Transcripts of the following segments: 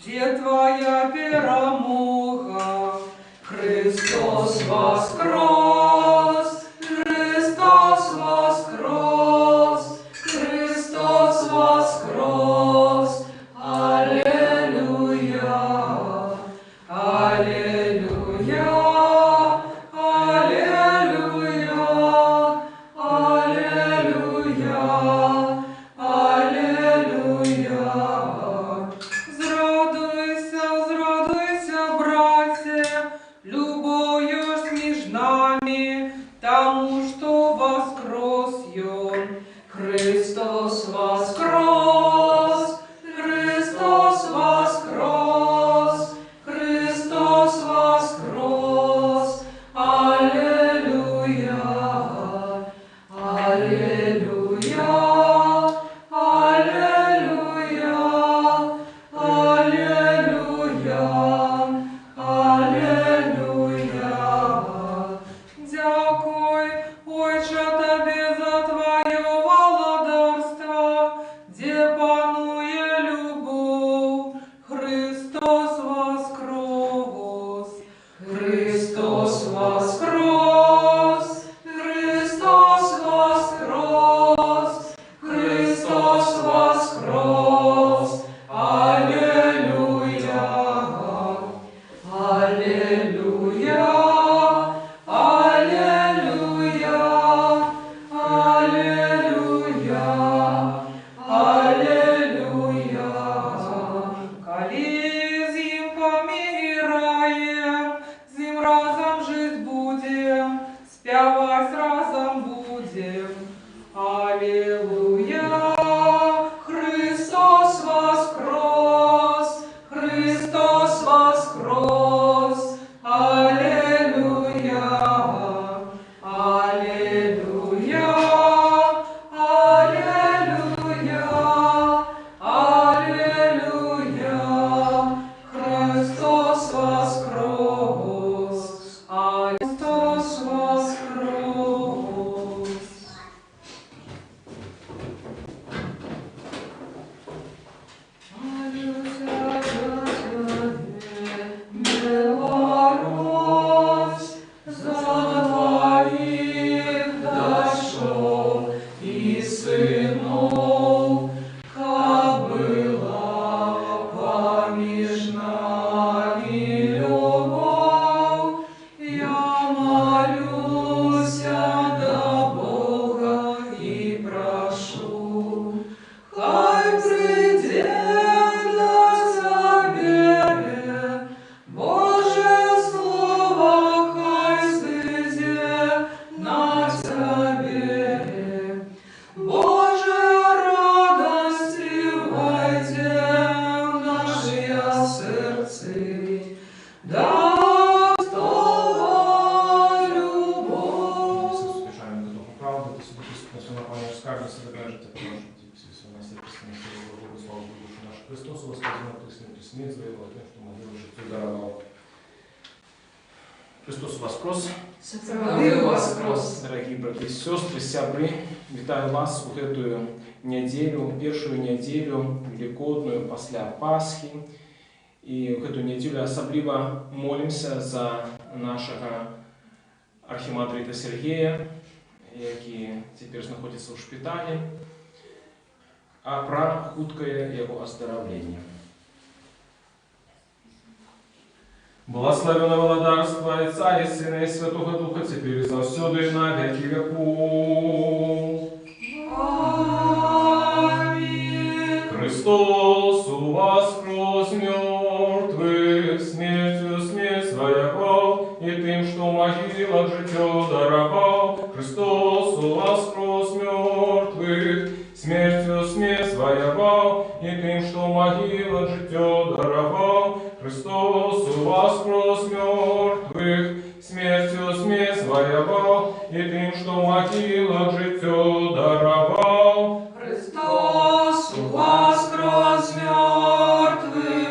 где Твоя перемога. Христос воскрес! Христос воскрес! Христос воскрес! Аллилуйя! Аллилуйя! Аллилуйя! Аллилуйя! Аллилуйя! Зрадуйся, братья, любов'ю ж між нами, тому що воскрес ён. Христос воскрес! Христос воскрес! Христос воскрес! Аллилуйя! Аллилуйя! Аллилуйя! Аллилуйя! Аллилуйя! Дякуй, Отче, Тобі за Твоє володарство, де панує любов. Христос воскрес! Христос воскрес! Христос воскрес! Христос воскрес! Аллилуйя! Аллилуйя! Аллилуйя! Аллилуйя! Аллилуйя! Коли з ним помираем, з ним разом жить будем, спевать разом будем. Аллилуйя! Христос воскрес! Христос воскрес! Аллилуйя! Аллилуйя! Аллилуйя! Аллилуйя! Христос воскрес! Христос воскрес! Беларусь за твоих дошел и сынов, как была помеж нами любовь. Я молюсь до Бога и прошу, хай придет на тебе Боже слово, хай зійде на тебе. Боже радості войде в наші серці, да Христова любов. Спішаємо до того правди, то собі на все напевно скаржу себе кажете, тому що ті всі у нас є пісні, слава Богу, що наш Христос воскресен, пісні, пісні, заявила тим, що могилу життю дарував. Христос воскрес! Правди воскрес! Дорогі брати і сестри, сябри, вітаю вас у эту неделю, першую неделю великодную після Пасхи. І в эту неделю особливо молимся за нашого архімандрита Сергія, який тепер знаходиться у шпиталі, а про хуткое його оздоровлення. Благословено владарство Отца и Сына и Святого Духа, теперь и завсюду и на веки веков. Аминь. Христос воскрес мертвых, смертью смерть своего, и тем, что в могилах житье даровал. Христос воскрес мертвых, смертью смерть своего, и тем, что в могилах житье даровал. Христос воскрес мертвых, смертью смерть своего, и тем, что в могилах житье даровал. Христос воскрес мертвых,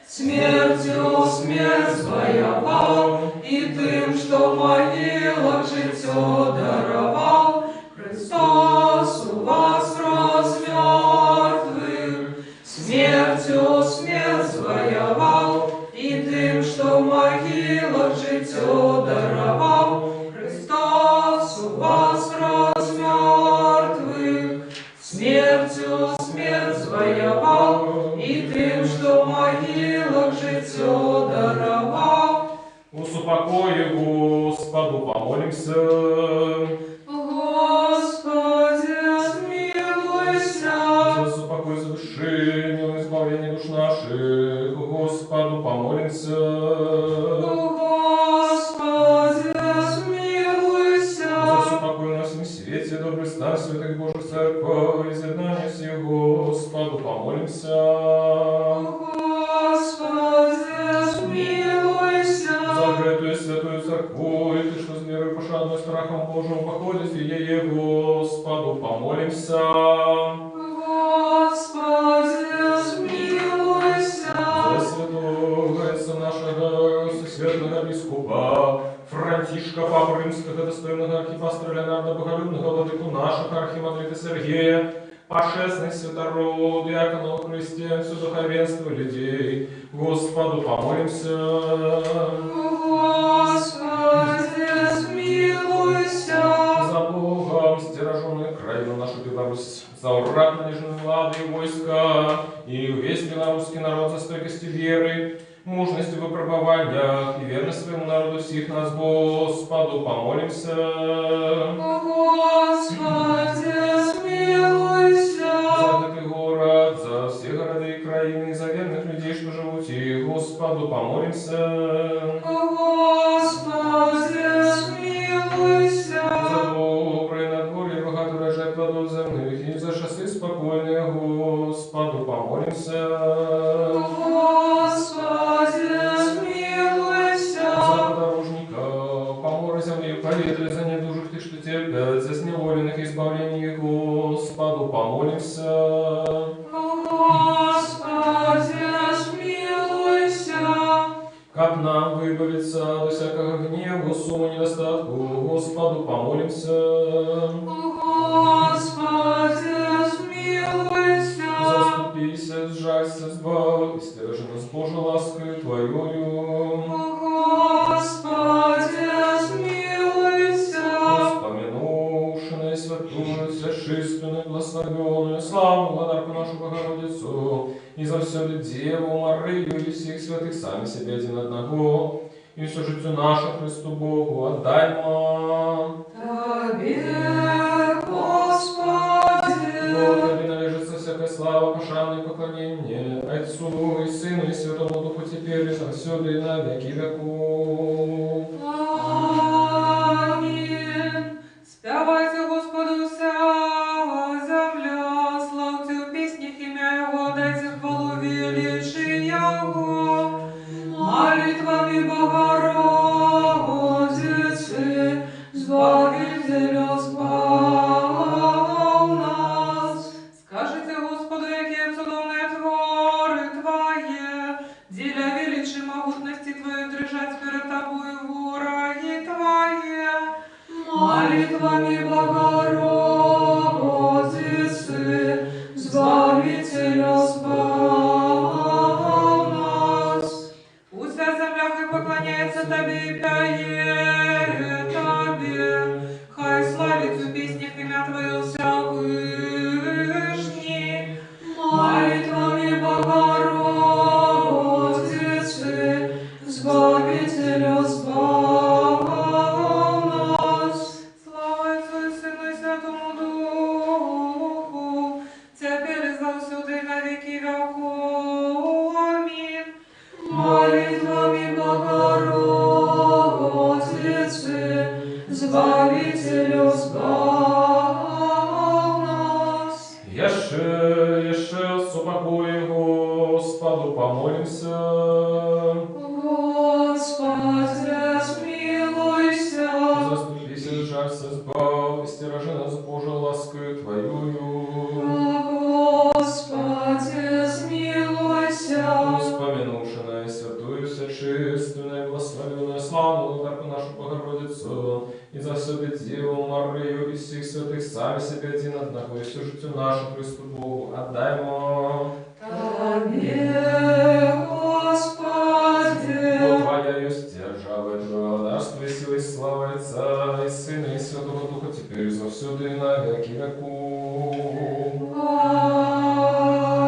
смертью смерть своевал, и тем, что в могилах житье даровал. Христос воскрес мертвых, смерть смертю смерть звоював, і тим, що в могилах життя дарував. Христос воскрес з мертвих, смертю смерть звоював, і тим, що в могилах життя дарував. Усупокой, Господу, помолимся. Господи, смилуйся. За упокой, за души, избавление душ наших, Господу, помолимся. Господи, смилуйся. За упокой на всем свете, добрый стан святых Божьих церковь, изъединение сих, Господу, помолимся. Господи, смилуйся. Закрытую святую церковь, ты что с верой пошадной страхом Божьим походишь, и ей, Господу, помолимся. Господи, смилуйся. За святого отца нашего, всесветного бискупа, Франтишка, Папу Римского, достойного архипастыря Леонарда Боголюбного, владыку наших, архимандрита Сергея, пошестных святород, диаконов Христиан, все духовенство людей, Господу помолимся. Господи, смилуйся. За Богом стираженную краю нашу Беларусь, за урак надежной влады и войска, и весь белорусский народ за стойкостью веры, мужностью в выпробованиях и верность своему народу всех нас, Господу помолимся. Господи, смилуйся. За этот город, за все города и краины, за верных людей, что живут и Господу помолимся. Господи, смилуйся. За добрые надворье, богатый урожай плодов земных, и за часы спокойные, Господу помолимся. Господи, смилуйся. За подорожников, поморы земли, поветря, за недужих ты, что терпят, за сневоленных избавлений, Господу помолимся. Господи, смилуйся. Как нам выбавиться от всякого гнева, суммы недостатку, Господу помолимся. Господи, смилуйся. Заступись, сжалься, избавь, и стержи нас Божьей лаской Твоею. Господи, смилуйся. Вспоминувши святую, священную, благословенную, славную владарку нашу Богородицу, и за всю Деву Марию и всех святых сами себе один одного, и все життю наше Христу Богу отдаймо. Тебе, Господи. Господи, належится всякая слава, пошанное поклонение Отцу и Сыну и Святому Духу теперь и завсёды и на веки веков. Аминь. Спявайте Господу вся земля, славьте в песнях имя Его, дайте хвалу величия Его. Молитвами Богородицы, Збавителя спал нас. Скажите Господу, какие чудовные творы Твои, деля величия могутности Твоей дрожать перед Тобою враги Твои. Молитвами Богородицы, Збавителя спал нас. Пусть вся земля хай поклоняется Тебе и пяет Тебе, хай славит в песнях имя Твое Всевышний. Молитвами Богородицы, Збавителя спал нас. Слава Отцу и Сыну и Святому Духу, теперь и завсюди и на веки веков. Аминь. Молитвами Богородицы, Збавителю спал нас. Еще супокой, Господу помолимся. Господи, смилуйся. Заступись, сжалься, избавь, и стиражи нас Божьей лаской Твоею. Господи, смилуйся. Вспоминувши на святую, всечистую, благословенную, славную владарку нашу Богородицу, и за все Деву Марию и всех святых сами себе один одного, и все життю нашу Христу Богу отдаймо. Господи. Бо Твоя есть держава, и благодарство, и сила, и слава Отца, и Сына, и Святого Духа, теперь и завсюду, и на веки веков.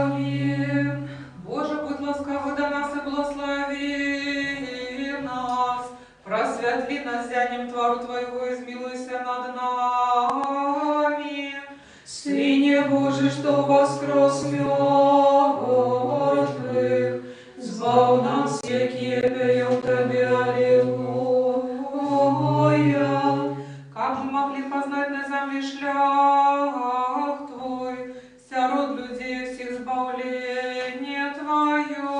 Аминь. Боже, будь ласкавый до нас и благослови нас. Просветли нас зянем Твару Твоего, измилуйся над нами. Сыне Божий, что воскрес мертвых, звал нас, якие пеем Тебе, аллилуйя. Как мы могли познать на земле шлях Твой, вся род людей всех избавление Твое.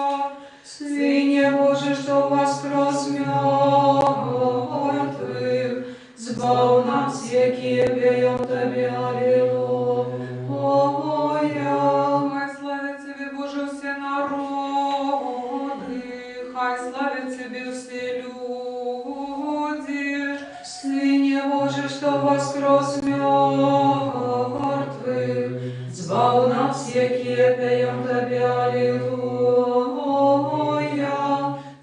Сыне Божий, что воскрес мертвых, звал нас, якие пеем Тебе, аллилуйя. Хай славят Тебе, Боже, все народы, хай славят Тебе все люди. Сыне Божий, что воскрес мертвых, звал нас, якие пеем Тебе, аллилуйя.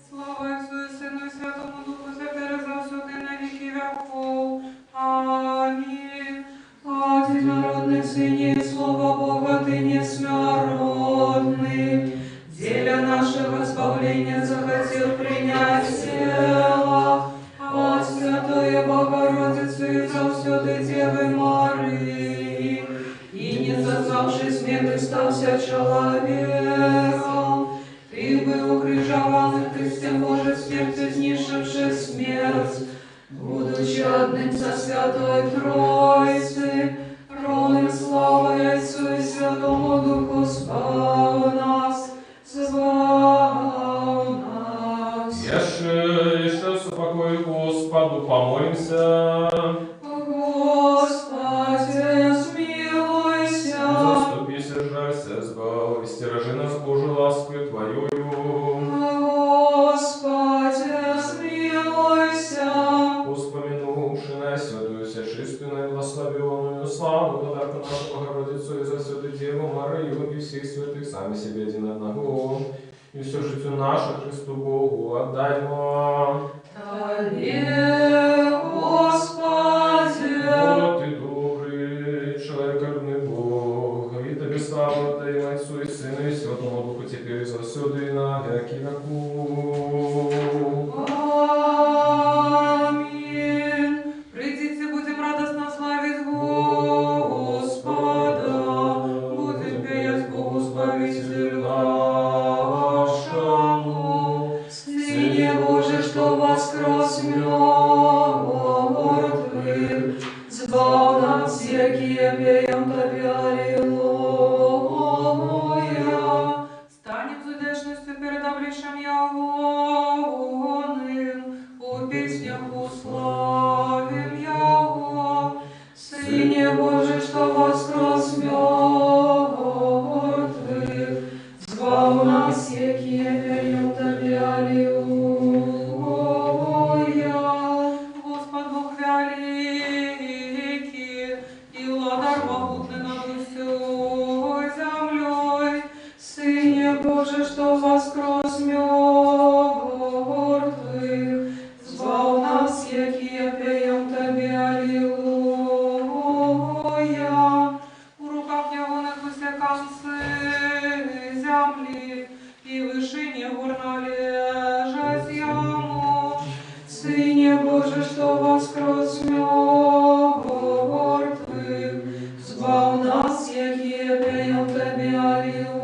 Слава Отцу и Сыну и Святому Духу, теперь и завсюду, и на веки веков. Аминь. Одинородный Сыне, Слово Бога, Ты несмертный, деля нашего избавления захотел принять тело от Святой Богородицы и завсюды Девы Марии, и не зазнавший смерти стался человеком. Ты был укрижован, и Христе Божий смертью снишивший смерть, будучи одним со Святой Троицы, ровным славой Отцу и Святому Духу спал нас, звал нас. Еще с упокою Господу помолимся. Господи, смилуйся. Заступись, жалься, избави, стережи нас Божию ласкою Твоею. Господи, смилуйся. Вспомянувши на святую, всечистую, благословенную, славу, подарку нашу Богородицу и за святую Деву Марию и всех святых, сами себе один одного, и все житию наше Христу Богу отдаймо. Тебе, Господи. Вот Ты добрый, человеколюбный Бог, и Тебе славу отдаем Отцу и Сыну и Святому Духу, теперь и завсюду, и на веки веков. Аминь. Придите, будем радостно славить Господа, будем петь Богу Спасителю нашему. Сыне Божий, что воскрес мертвых, звал нас, якие пеем Тебе, аллилуйя. Станем з удячністю перед обличчям Ягоним, у піснях уславим Яго. Сыне Божий, что воскрес мертвых, звал нас, якие пеем Тебе, аллилуйя. Господь Бог великий, и владар могутный над усей землей. Сыне Божий, что воскрес мертвых, звал нас, якие пеем Тебе, аллилуйя. У руках Ягоних усе концы земли, и вышине гор належать Ему. Сыне Божий, что воскрес мертвых, звал нас, якие пеем Тебе, аллилуйя.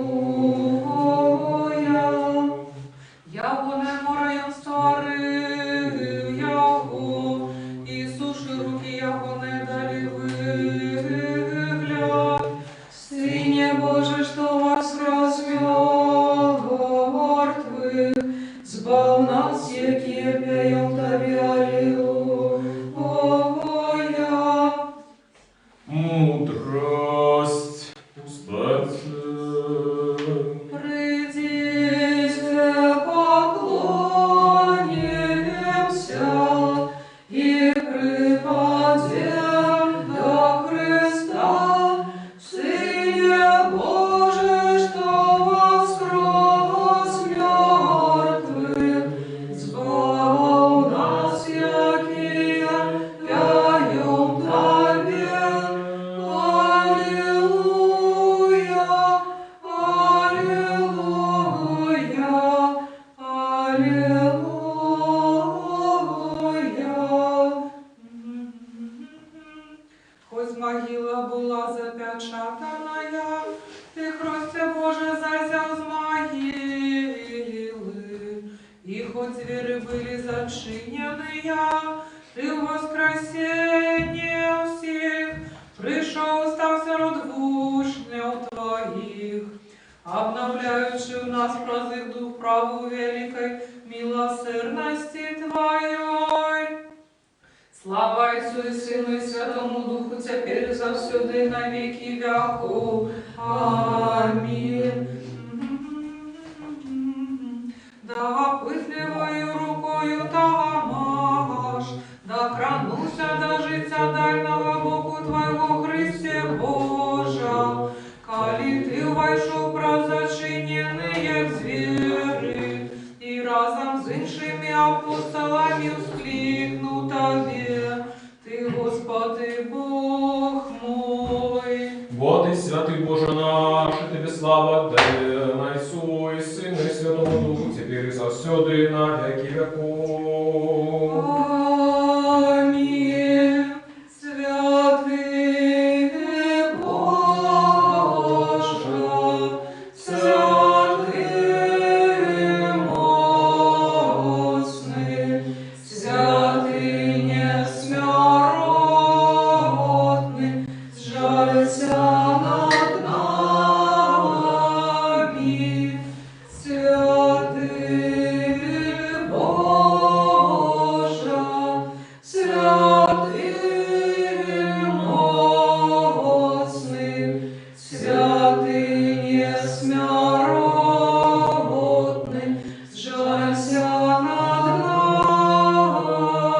хоть двери были зачинены, Ты в воскресенье всех пришел, стався родвушнев Твоих, обновляющий у нас прозыв дух праву великой милосердности Твоей. Слава Отцу и Сыну и Святому Духу, теперь и завсюду и на веки веков. Аминь. Да пытливою рукою тамаш, да хрануся до життя дальнего Богу Твоего Христе Божа, коли Ты войшов про зачиненные двери, и разом с іншими апостолами вскликнул Тебе, Ты, Господи, Бог мой. Вот и святый Боже наш, и Тебе слава отдаем, Отцу и Сыну и Святому Духу, теперь и завсюду и на веки веков. Аминь. Святый Боже, святый мощный, святый несмертный, сжалься над нами. Святый Боже, святый мощный, святый несмертный, сжалься над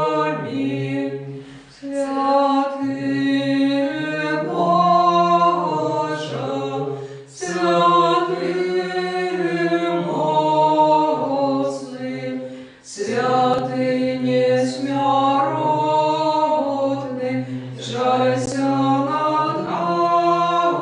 нами. Святый Боже, святый мощный, святый несмертный, жалься над нами.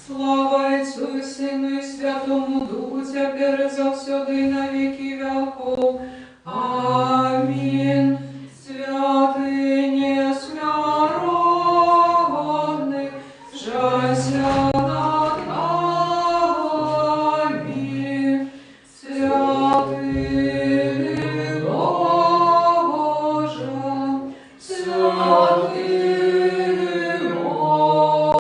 Слава Отцу и Сыну и Святому Духу, теперь и завсюду и на веки веков. Аминь. Святый несмертный, жалься над нами. Святый Боже, святый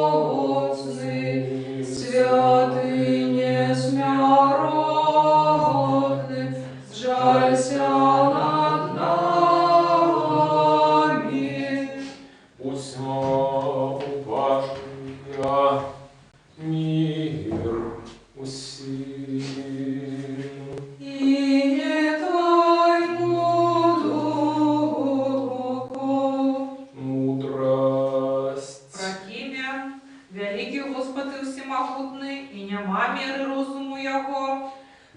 мощный, святый несмертный, жалься над нами. Пусть упашня мир усилен. И Твоему Духу Мудрость. Прокимя, великий Господи всемогутний, і нема міри розуму Його.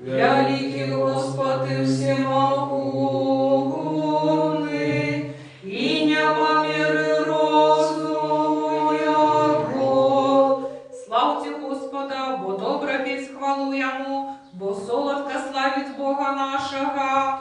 Великий Господи всемогутний, і нема міри розуму Його. Славьте Господа, бо добра піснь хвалу Йому, бо солодко славить Бога нашого.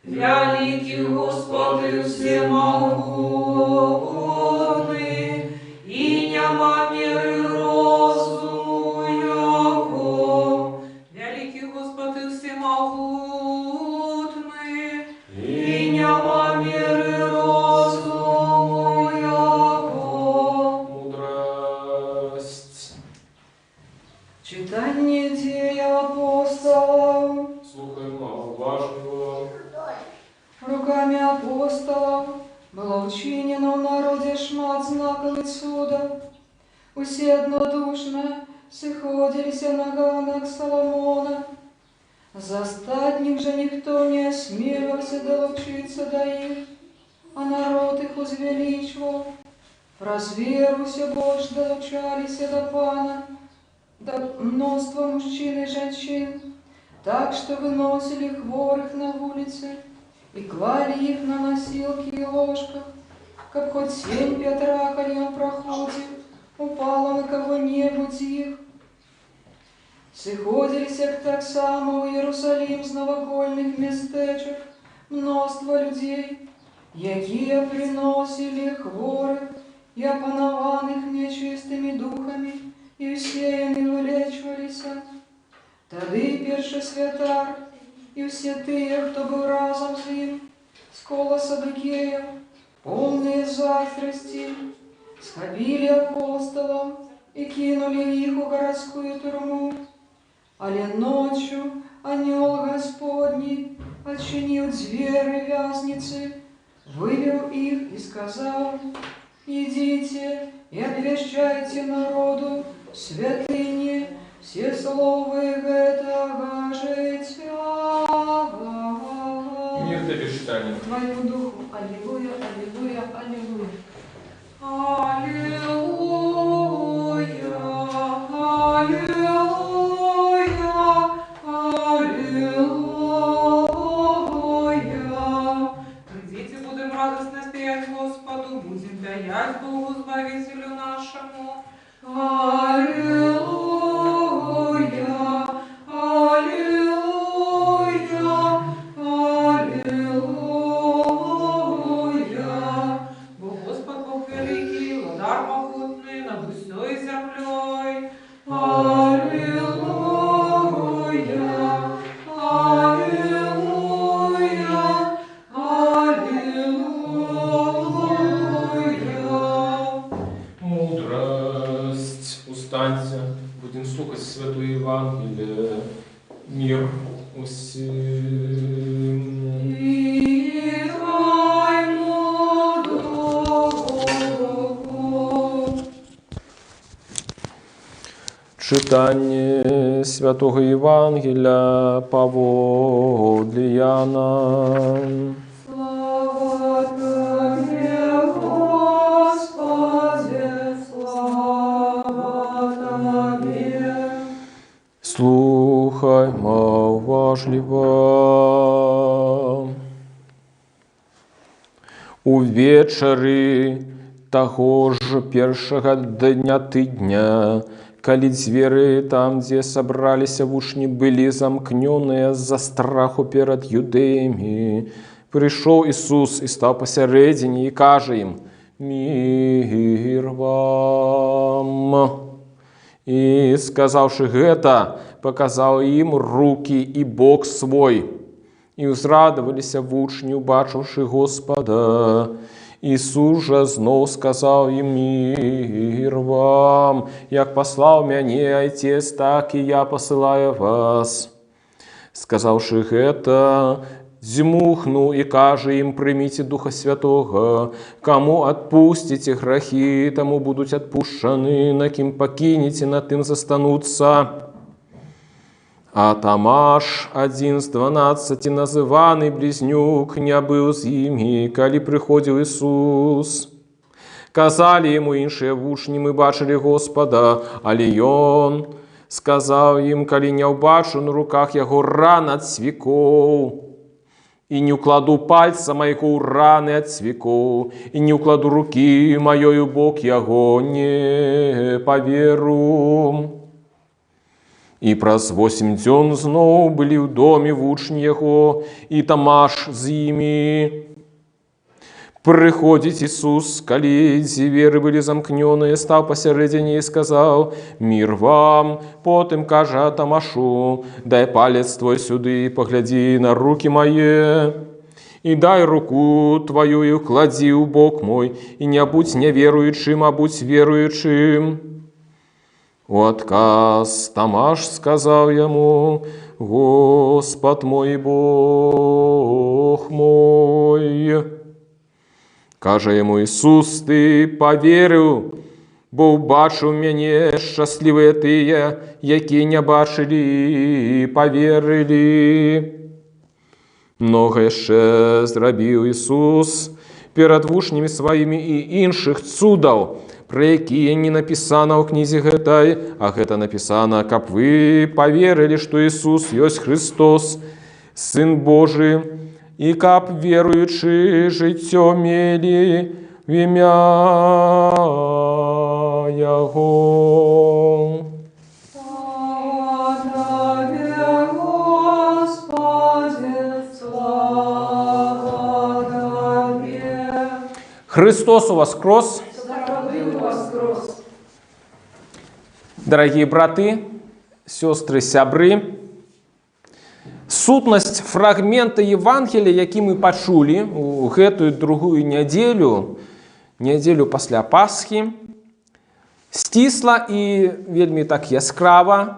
Великий Господи всемогутний, і нема міри розуму Його. Великий Господи всемогутний, і нема міри розуму Його. Мудрость. Читання дій апостолів. Слухаємо уважно. Руками апостолов было учинено в народе шмат знаков и чудов. Усе однодушно сходились на ганах Соломона. За остатних же никто не осмелился долучиться до их, а народ их возвеличивал. Разверуся больше долучались до пана, до множества мужчин и женщин, так что выносили хворых на улицы и клали их на носилки и ложках, как хоть 7 Петра, коли он проходит, упало на кого-нибудь их. Сходились так само у Иерусалим з новокольних містечок множество людей, які приносили хворих и опанованных нечистыми духами, и все они вылечивались. Тады перший святар и все те, кто был разом с ним, скола Садукея, полные захрасти, схабили апостолам и кинули их в городскую тюрьму. Але ночью ангел Господний отчинил двери вязницы, вывел их и сказал: идите и обвещайте народу святыни все слова этого жития. Мир тебе читание. Твоему духу. Аллилуйя, аллилуйя, аллилуйя. Аллилуйя, аллилуйя. Придите, будем радостно стоять Господу, будем даять Богу Избавителю нашему. Аллилуйя, аллилуйя, аллилуйя. Бо Господь Бог великий, владар могутный над усей землей. Аллилуйя, аллилуйя, аллилуйя. Мудрость. Устаньте, будем слухать Святое Евангелие. Мир усім. И твоему духу. Читання Святого Євангелія поводле Яна. Слава Тебе, Господи, слава Тебе. Слухаймо уважливо. Увечері того ж першого дня тыдня, калі дзверы там, дзе сабраліся вучні, былі замкнёныя з-за страху перад юдэямі, прыйшоў Ісус і стаў пасярэдзіне і кажа ім: «Мір вам!» І, сказаўшы гэта, паказаў ім рукі і бок свой. І ўзрадаваліся вучні, убачыўшы Господа. Ісус жа зноў сказаў ім: «Мір вам! Як паслаў мяне Айцец, так і я пасылаю вас». Сказаўшы гэта, дзьмухнуў і кажа ім: «Прыміце Духа Святога. Каму адпусціце грахі, таму будуць адпушчаны, на кім пакінеце, на тым застануцца». А Тамаш, адзін з 12, называны блізнюк, не быў з імі, калі прыходзіў Ісус. Казалі яму іншыя вучні: «Мы бачылі Господа». Але ён сказаў ім: «Калі не ўбачу на руках яго ран ад цвікоў, і не ўкладу пальца майго ў раны ад цвікоў, і не ўкладу рукі маёй у бок яго, не паверу». І праз 8 дзён зноў былі ў доме вучні яго, і Тамаш з імі. Прыходзіць Ісус, калі дзверы былі замкнёныя, стаў пасярэдзіне і сказаў: «Мір вам!» Потым кажа Тамашу: «Дай палец твой сюды, паглядзі на рукі мае, і дай руку твою і ўкладзі ў бок мой, і не будзь няверуючым, а будзь веруючым». У адказ Тамаш сказаў яму: «Господ мой, Бог мой». Кажа яму Ісус: «Ты паверыў, бо ўбачыў мяне, шчаслівыя тыя, якія не бачылі і паверылі». Многа яшчэ зрабіў Ісус перад вучнямі сваімі і іншых цудаў, пра якія не напісана ў кнізе гэтай, а гэта напісана, каб вы паверылі, што Ісус ёсць Христос, Сын Божы, і каб веруючы жыццё мелі в імя Яго. Слава Тебе, Господи, слава Тебе. Христос воскрес! Воскрес! Дорогие браты, сестры, сябры, Сутнасць фрагмента Евангелия, які мы пачулі у гэтую другую нядзелю, нядзелю пасля Пасхі, сцісла і вельмі так яскрава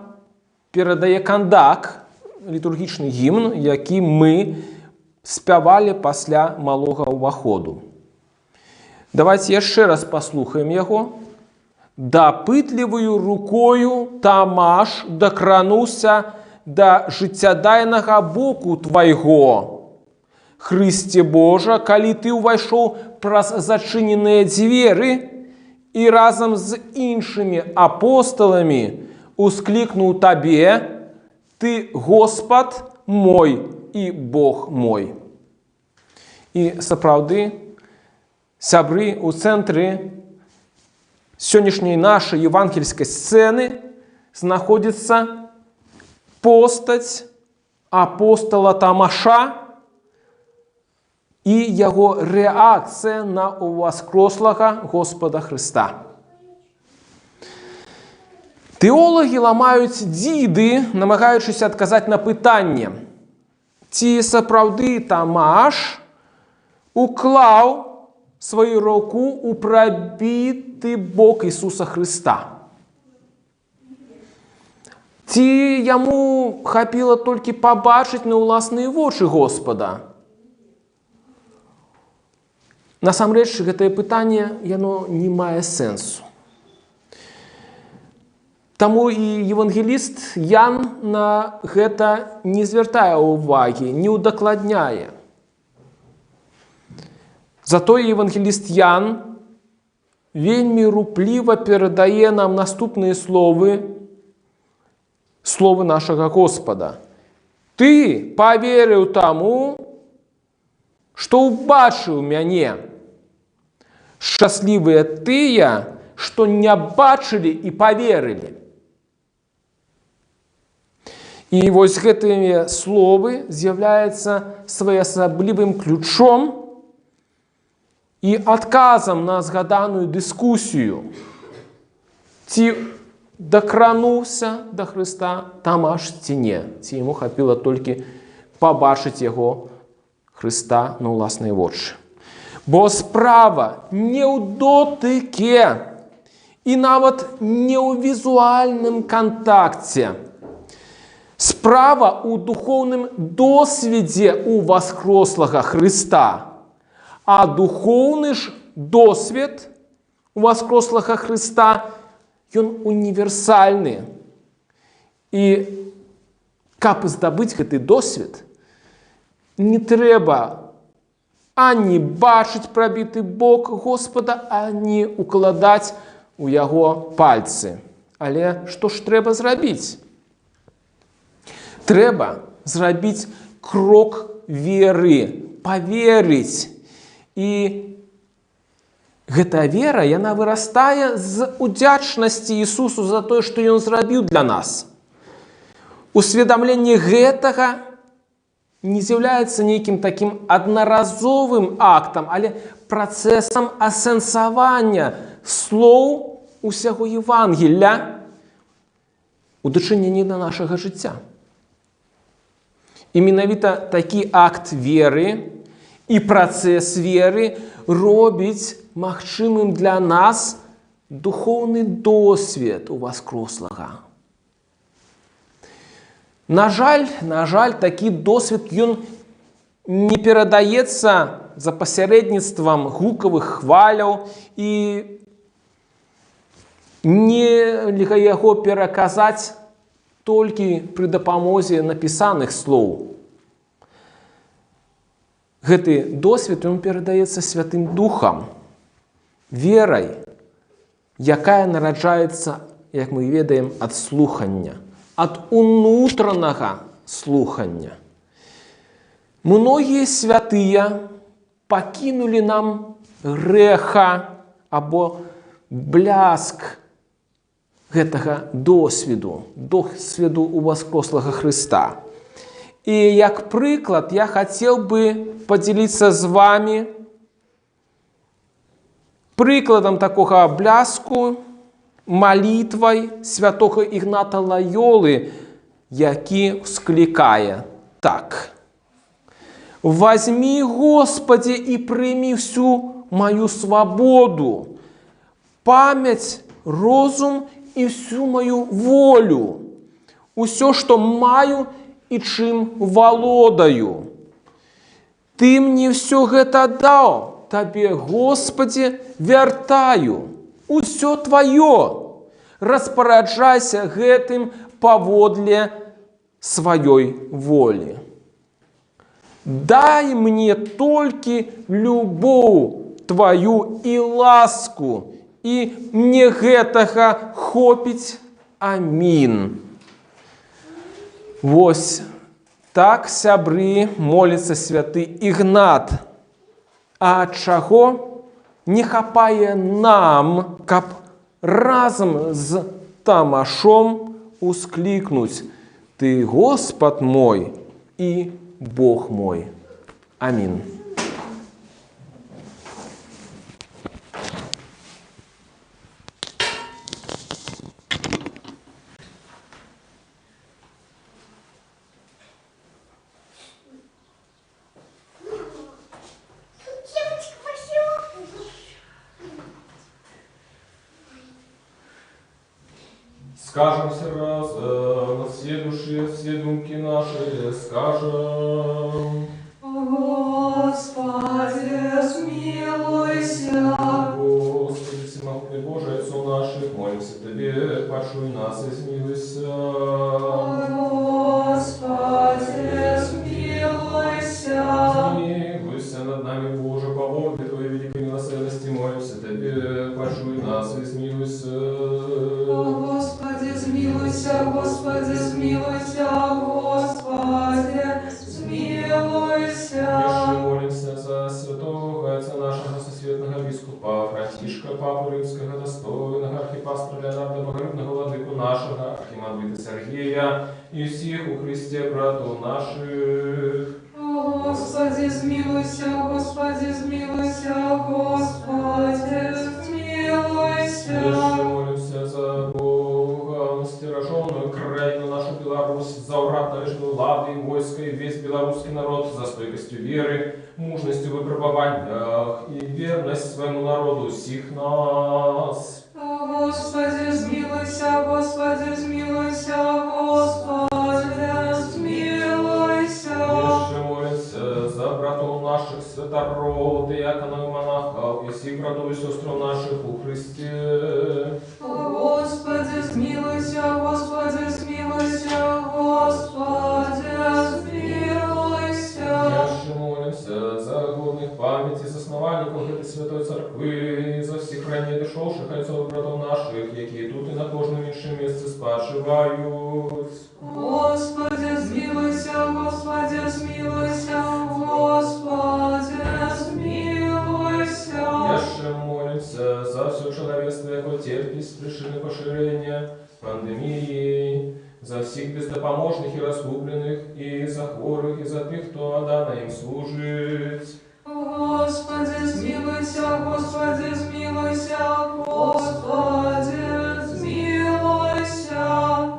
перадае кандак, літургічны гімн, які мы спявалі пасля малога ўваходу. Давайте яшчэ раз паслухаем яго. «Дапытліваю рукою Тамаш дакрануўся да жыццядайнага боку твайго. Хрысце Божа, калі ты ўвайшоў праз зачыненыя дзверы і разам з іншымі апосталамі усклікнуў табе, ты Господ мой і Бог мой». І сапраўды, сябры, у цэнтры сённяшняй нашай евангельскай сцэны знаходзіцца постаць апостола Тамаша і яго рэакцыя на ўваскрослага Господа Хрыста. Тэолагі ламаюць дзіды, намагаючыся адказаць на пытанне, ці сапраўды Тамаш уклаў свою руку у прабіты бок Ісуса Хрыста. Ці яму хапіла толькі пабачыць на ўласныя вочы Господа? Насамрэч, гэтае пытанне, яно не мае сэнсу. Таму і евангеліст Ян на гэта не звяртае ўвагі, не ўдакладняе. Затое евангеліст Ян вельмі рупліва перадае нам наступныя словы нашага Господа. «Ты паверыў таму, што ўбачыў мяне. Шчаслівыя тыя, што не бачылі і паверылі». І вось гэтыя словы з'яўляюцца своеасаблівым ключом і адказам на згаданую дыскусію. Ці дакрануўся да Хрыста Тамаш ці не, ці яму хапіла толькі пабачыць яго Хрыста на ўласныя вочы. Бо справа не ў дотыке і нават не ў візуальным кантакце. Справа ў духоўным досведзе ўваскрослага Хрыста. А духоўны ж досвед ўваскрослага Хрыста, ён універсальны. І каб здабыць гэты досвед, не трэба ані бачыць прабіты бок Господа, ані укладаць у яго пальцы. Але што ж трэба зрабіць? Трэба зрабіць крок веры, паверыць. І гэтая вера, яна вырастае з удзячнасці Ісусу за тое, што Ён зрабіў для нас. Усведамленне гэтага не з'яўляецца нейкім такім аднаразовым актам, але працэсам асэнсавання слоў усяго Евангелля у дачыненні да нашага жыцця. І менавіта такі акт веры і працэс веры робіць магчымым для нас духоўны досвед уваскрослага. На жаль, такі досвед ён не перадаецца за пасярэдніцтвам гукавых хваляў і нельга яго пераказаць толькі пры дапамозе напісаных слоў. Гэты досвед ён перадаецца Святым Духам, верай, якая нараджаецца, як мы ведаем, ад слухання, ад унутранага слухання. Многія святыя пакінулі нам грэха або бляск гэтага досведу ўваскрослага Хрыста. І як прыклад я хацеў бы падзяліцца з вамі прыкладам такога бляску малітвай святога Ігната Лайолы, які склікае так. «Возьми, Господи, и прими всю мою свободу, память, розум и всю мою волю, усё, что маю и чим володаю. Ты мне все гэта дал, Тебе, Господи, вертаю, усё Твое. Распараджайся гэтым паводле сваёй волі. Дай мне только любовь Твою и ласку, и мне гэтага хопіць. Амінь». Вось так, сябры, молится святы Ігнат. А чаго не хапае нам, каб разом з Тамашом ускликнуть: «Ты Господ мой и Бог мой». Аминь. Скажем все разом, все души, все думки наши, скажем. Господи, смилуйся. Господи, всемогутный Боже, Отцу наших, молимся Тебе, пошуй нас и смилуйся. Господи, смилуйся. Смилуйся над нами, Боже, по воле Твоей великой милосердности, молимся Тебе, пошуй нас и смилуйся. Господи, смилуйся, Господи, смилуйся, Господи, смилуйся. Еще молимся за святого Отца нашего сосветного бискупа Франтишка, Папу Римского, достойного архипастора Леонарда Богородного, владыку нашего, архимандрита Сергея и всех у Христе брату наших. Господи, смилуйся, Господи, смилуйся, Господи, смилуйся. Еще молимся за Бога, стираженную крайну нашу Беларусь, за урад належную лады, войско и весь белорусский народ, за стойкостью веры, мужностью в выпробованиях и верность своему народу сих нас. Господи, смилуйся, Господи, смилуйся, Господи, смилуйся. Еще молимся за братов наших святород, диаконов и монахов, и всех братов и сестр наших у Христе. Господи, смилуйся, Господи, смилуйся, Господи, смилуйся. Еще молимся за годных памяти основальников этой святой церкви, за всех ранее дошедших отцов братов наших, які тут и на кожном іншому місці спочивають. Господи, смилуйся, Господи, смилуйся, Господи, смилуйся. Еще молимся за все человечество, яко терпит с причины поширения пандемии, за всех бездопоможных и разгубленных, и за хворых, и за тех, кто дано им служит. Господи, смилуйся, Господи, смилуйся, Господи, смилуйся.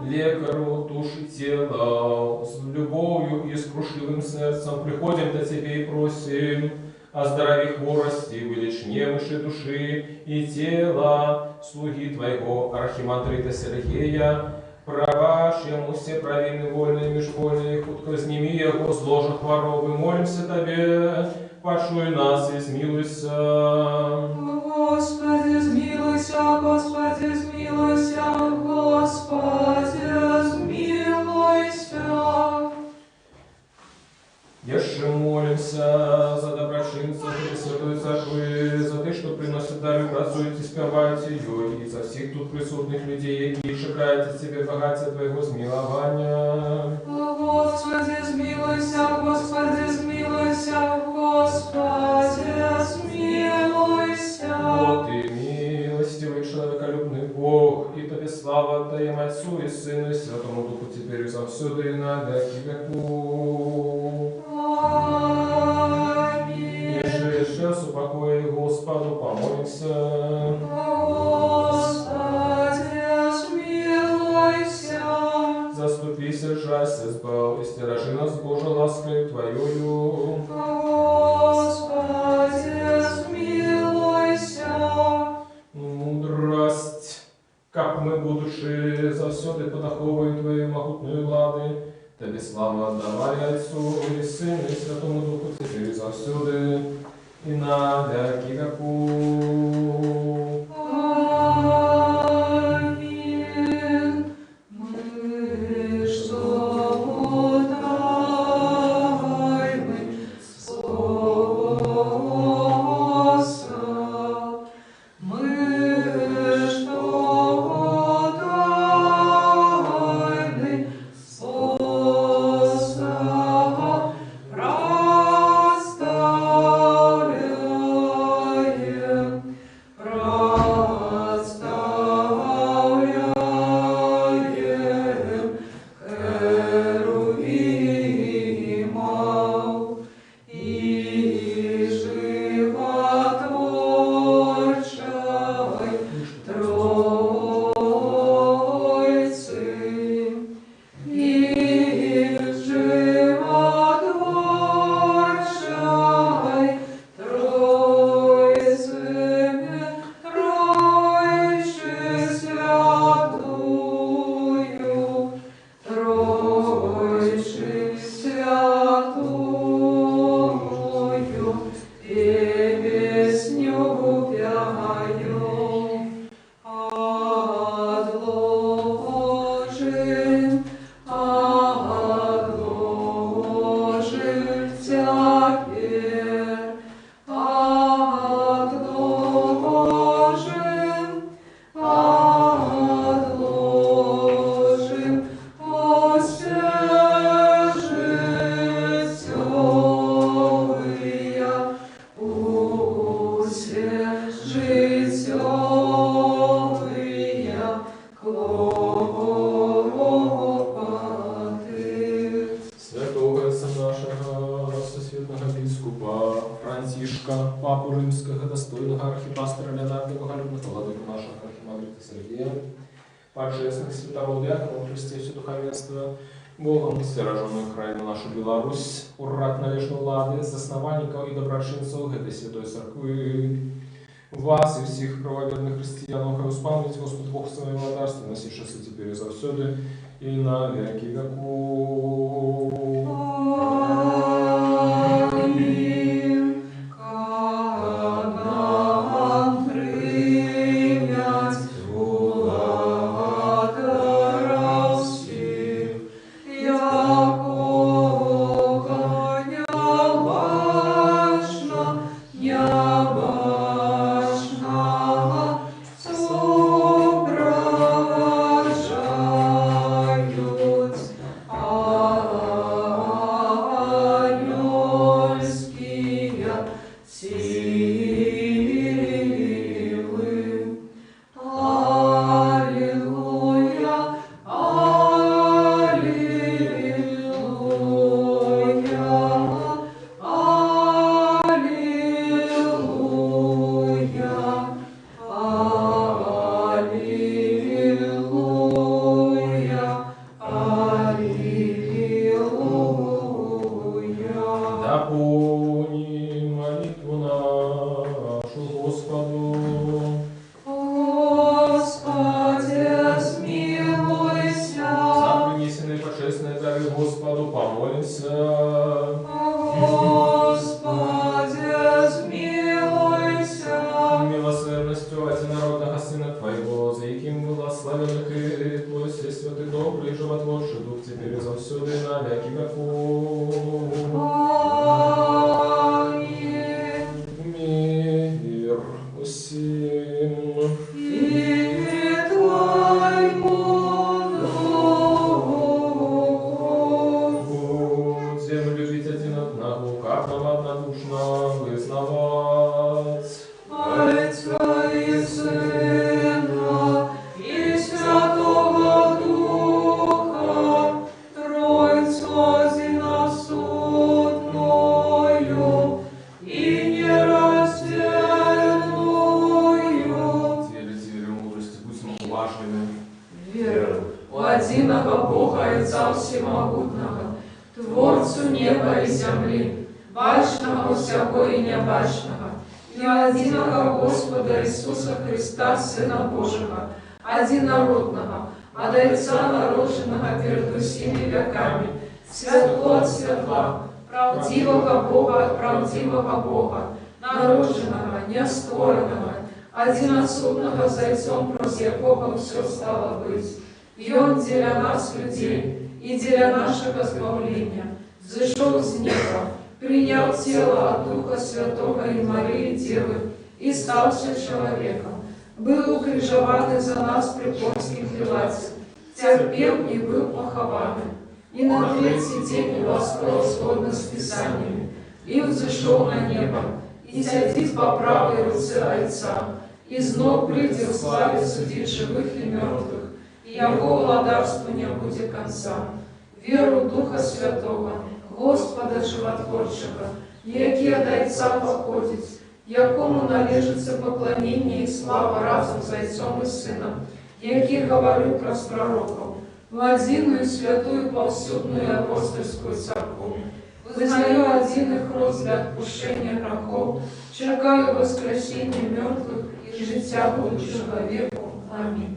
Лекару души тела, с любовью и с крушливым сердцем приходим до Тебе и просим: оздорови хворости, вылечь немощи души и тела слуги Твоего архимандрита Сергея, права, чему все правильны, вольные, межвольные, худко сними его с ложа хворобы, молимся Тебе, пошуй нас и смилуйся. Господи, смилуйся, Господи, смилуйся, Господи, смилуйся. Еще молимся за доброчинцев и святой церкви, за тех, что приносят дары, працуют и спевают ее, и за всех тут присутных людей, які шукають Тебе багаття Твоего змилования. Господи, смилуйся, Господи, смилуйся, Господи, смилуйся. Вот и милостивый человеколюбный Бог, и Тебе слава отдаем Отцу и Сыну и Святому Духу, теперь и завсюду и на веки веков. Аминь. Еще с упокоя Господу помолимся. Господи, смилуйся. Заступися, жалься, избав, и стережи нас, Боже, ласкою Твоею. Господи, смилуйся. Мудрость, как мы, будучи завсёды под оховою Твоей могутной влади, Тебе славу отдавали Отцу и Сыну и Святому Духу, теперь и завсёды, и на веки веков. Аминь. Мы что тайны способ, мы что тайны способ проставляем, проставляем херувимов и животворчей Троицы, и животворчей Троицы, Троицы святую, Троицы святую, песню пяю. Отложим, отложим теперь, отложим, отложим, пусть житёвые клопоты. Святого Отца нашего, всесвятного бискупа Франтишка, Папу Римского, достойного архипастора Леонарда Боголюбного, владыку нашего архимандрита Сергея, почестных святого диакона, Христе все духовенство, Богом стереженную краину нашу Беларусь, уррат належной влади, засновальников и доброчинцев этой святой церкви, вас и всех правоверных христиан, хай успомните Господь Бог своей владарстве, носившийся теперь и завсёды, и на веки веков. Аминь. Когда принять владаров всех, якого необычно сопровождают ангельские силы. Аллилуйя, аллилуйя, аллилуйя, аллилуйя, аллилуйя. Да помни молитву нашу Господу. Господи, смилуйся. За принесенные почестные дары Господу помолимся. Господи, смилуйся. Милосердностью одинородного Сына Твоего, за яким благословен и Твой Святый добрый животворчий Дух, теперь и завсёды и на веки веков. Аминь. Мир усім. И Твоему духу. Будем любить один одного, как нам однодушно вызнавать. Отца и Сына и Святого Духа, Троицу один на Творцу неба и земли, бачного всего и небачного, и единого Господа Иисуса Христа, Сына Божьего, одинородного, от Отца народженного перед усими веками, светло от светла, правдивого Бога от правдивого Бога, народженного, нестворенного, одиносудного зайцом, през якого все стало быть. И Он для нас, людей, и для нашего избавления, зашел с неба, принял тело от Духа Святого и Марии Девы, и стался человеком. Был укрижован за нас при Понтском Пилате, терпел и был похован. И на третий день восстал сходно с Писаниями, и взошел на небо, и сядет по правой руце Отца, и знов придет в славе судить живых и мертвых, и Его владарству не будет конца. Веру Духа Святого, Господа Животворчего, яки от Отца походит, якому належится поклонение и слава разом с Отцом и Сыном, яки говорю про пророков, в одиную святую повсюдную апостольскую церковь. Вызнаю один их рост для отпущения грехов, черкаю воскресение мертвых и життя будущего веку. Аминь.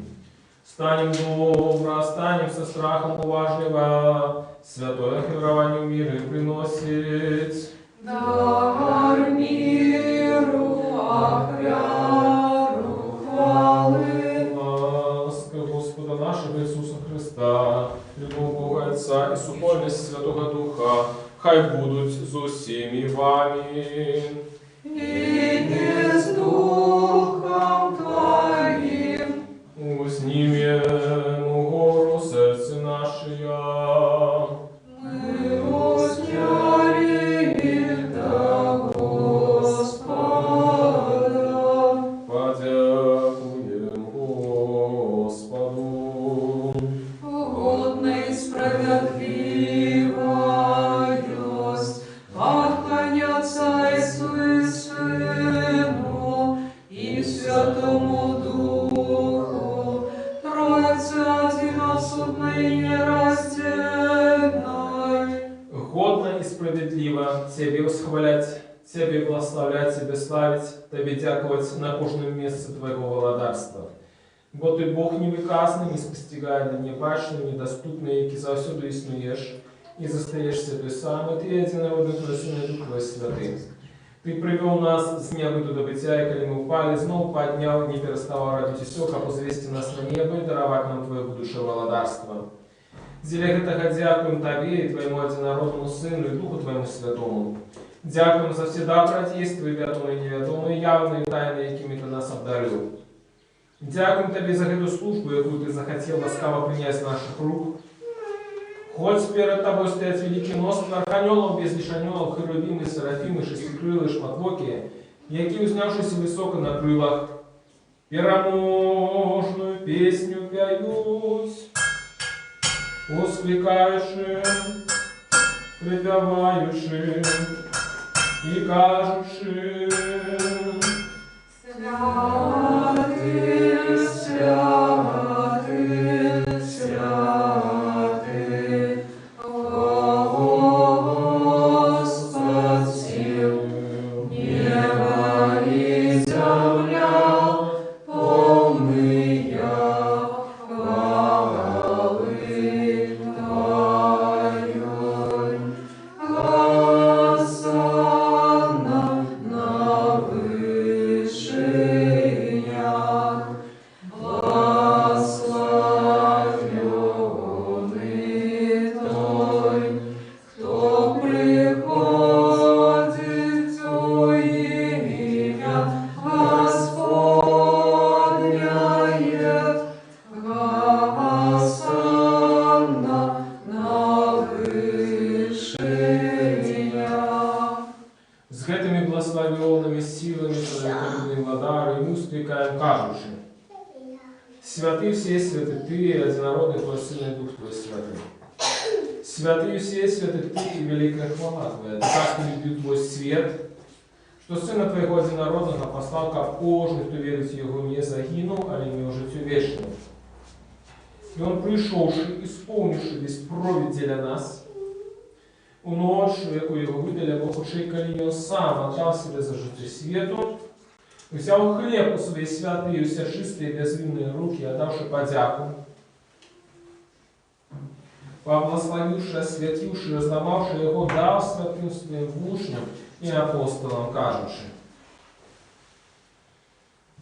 Станем добро, станем со страхом уважливо, святое архивированию мира приносить. Дар миру, ахряру хвалы. Ласка Господа нашего Иисуса Христа, любовь Бога Отца и супольность Святого Духа, хай будут з усіми вами. И с Духом Твоим. Узнімемо гору серце наше. Мы возняли до Господа. Подякуем Господу. Угодно и справедливо есть поклоняться Отцу и Сыну и Святому Духу, Троице одиносудной и нераздельной. Годно и справедливо Тебе восхвалять, Тебе благословлять, Тебе славить, Тебе дяковать на кожном месте Твоего владарства. Бо Ты Бог невыказный, не спостигая, небачный, недоступный, яки завсюду існуєш, и застаешься Ты сам, и Ты единородный Твой Сын и Дух Твой Святый. Ты привел нас с неба до бытия, и коли мы упали, снова поднял, не переставал ради Тесёка, возвести нас на небо и даровать нам Твое будущее владарство. Зелег этого дякуем Тебе и Твоему одинородному Сыну и Духу Твоему Святому. Дякуем за все добродействия, ведомые и неведомые, явные и тайные, якими Ты нас обдарил. Дякуем Тебе за эту службу, яку Ты захотел ласкаво принять с наших рук. Хоть перед Тобой стоят великий множество арханелов, без лишь анелов, херувимы, серафимы, шестикрылые, шматлоки, яки, узнявшись высоко на крылах, пероможную песню пяют, воскликающим, припевающим и кажущим. Святый, святый, святый, Господь сил, небо и земля, полные хвалы Твоей. Хосанна на вышиях, благословенный Той, кто приходит в имя Господняе. Хосанна на вышиях. С гэтыми благословенными силами Твоим владарю и мы успекаем кажущим. Святый все святы Ты, и одинородный Твой Сын и Дух Твой Святый. Святый все святы Ты, и великая хвала Твоя. Ты так любил Твой свет, что Сына Твоего одинородного послал, как кожный, кто верит в Его, не загинул, а имел життю вечное. И Он, пришедший, исполнивший весь провід для нас, у ноч, яку його видали, або хоче, коли він сам отдав себе за життя світу, взяв хліб у свої святые, уся чистые, безвинные руки, отдавши подяку, поблагословивши, освятивши, раздававши его, дав святым своим учням и апостолам, кажучи: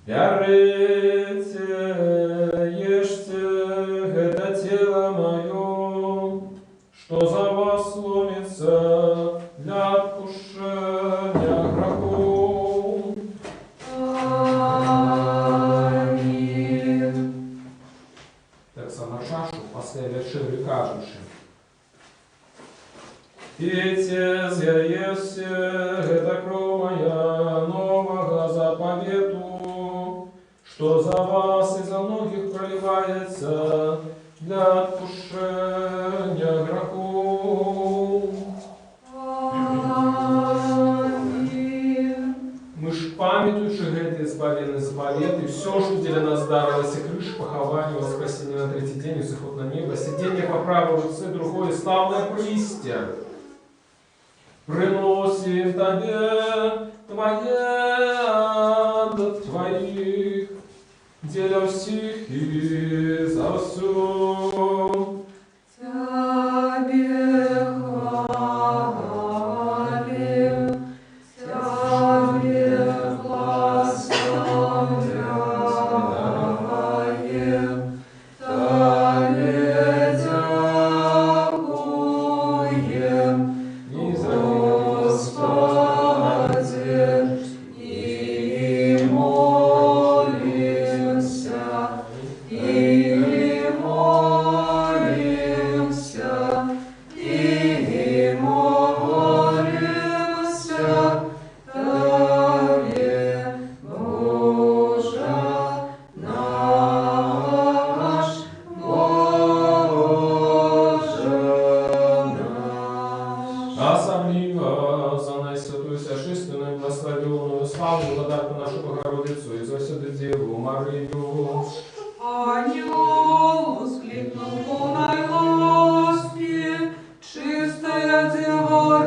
«Берите, ешьте, это тело мое, что за вас ломится для отпущения грехов». Аминь. Так само чашу після вечері кажучи: «Пейте, з'їжте, это кровь моя нового заповету, что за вас и за многих проливается для отпущения грехов». Аминь. Мы ж памятуючи гэты избавленный завет, и все, что для нас дарилось, и крыш, похование, воскресение на третий день, и заход на небо, сидение по правой руце, другое славное пристя, приносим Тебе Твое от Твоих, деля всех и за все. Тебе хвалим, Тебе благословляем, Тебе дякуем, И за Господи, и молимся, и молимся, и молимся Тебе, Боже наш, Боже наш. особливо за наисвятую сошественную благословенную славу владарку нашу Богородицу и за всю Деву Марию. Ангел воскликнул полной ласки, чистая дева,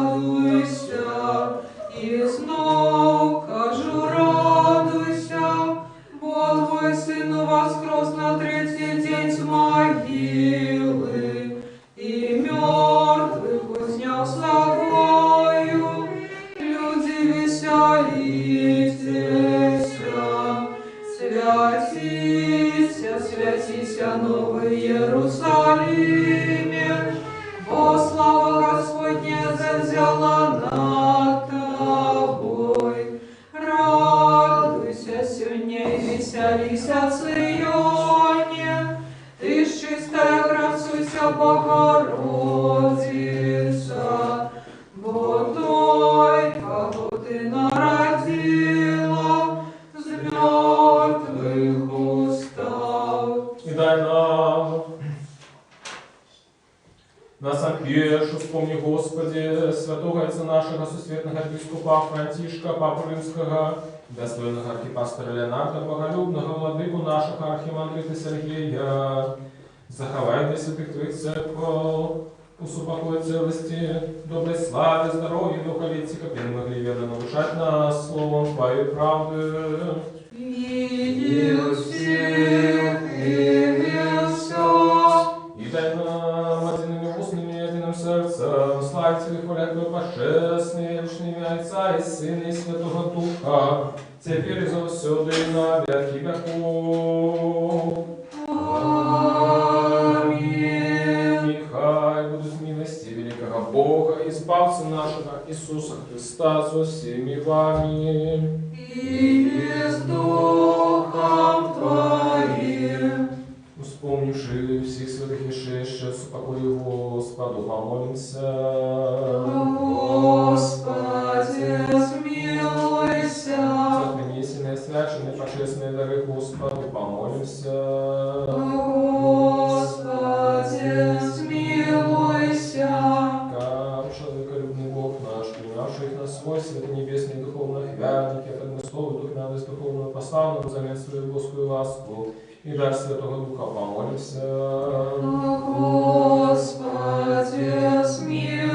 радуйся, и снова кажу, радуйся, бо твой сын воскрес на третий день с могилы, и мертвых вознес славою, люди веселитесь. Святися, святися, Новый Иерусалиме, бо слава Господня зазяла над тобой. Радуйся сегодня и веселися, Сионе, ты ж чистая, красуйся, Богородица, бо той, кого ты народила, з мертвых устав. И дай нам на сам пешу, вспомни, Господи, святого отца нашего, сусветного епископа Франтишка, Папу Римского, достойного архипастора Леонарда, боголюбного владыку нашего архимандрита Сергея, заховай для святых Твоих церквов, усупокой целости, доброй славе, здоровья, духа лица, как мы могли верно нарушать нас словом Твоей правды. Видел всех и все. И дай нам одними устными и единым сердцем славить и хвалять Твой божественный, вечный Отца и Сына и Святого Духа, теперь и завсёды и на веки веков. Аминь. Нехай будут милости великого Бога, избавца нашего Иисуса Христа со всеми вами. И с Духом Твоим. Вспомнивши всех святых вишедших, с упокою Господу помолимся. Господи, смилуйся. За принесенные, свяченные, почестные дары Господу помолимся. Господи, смилуйся. Как человеколюбный Бог наш, принявший их на свой святый небесный духовный хвяльник, я предмостовый дух радость духовную поставленную взамен свою Божскую ласку, и дар Святого Духа помолимся. Господи, смилуйся.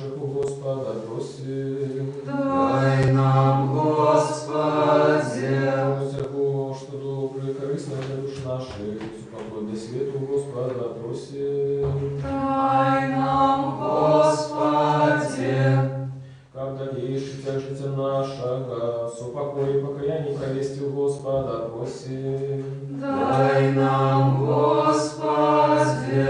наших у Господа просим. Дай нам, Господи. Всякого, что доброе, корыстное для душ наших, покой до свету у Господа просим. Дай нам, Господи. Как дальнейший цель життя нашего, супокой и покаяние провести у Господа просим. Дай нам, Господи.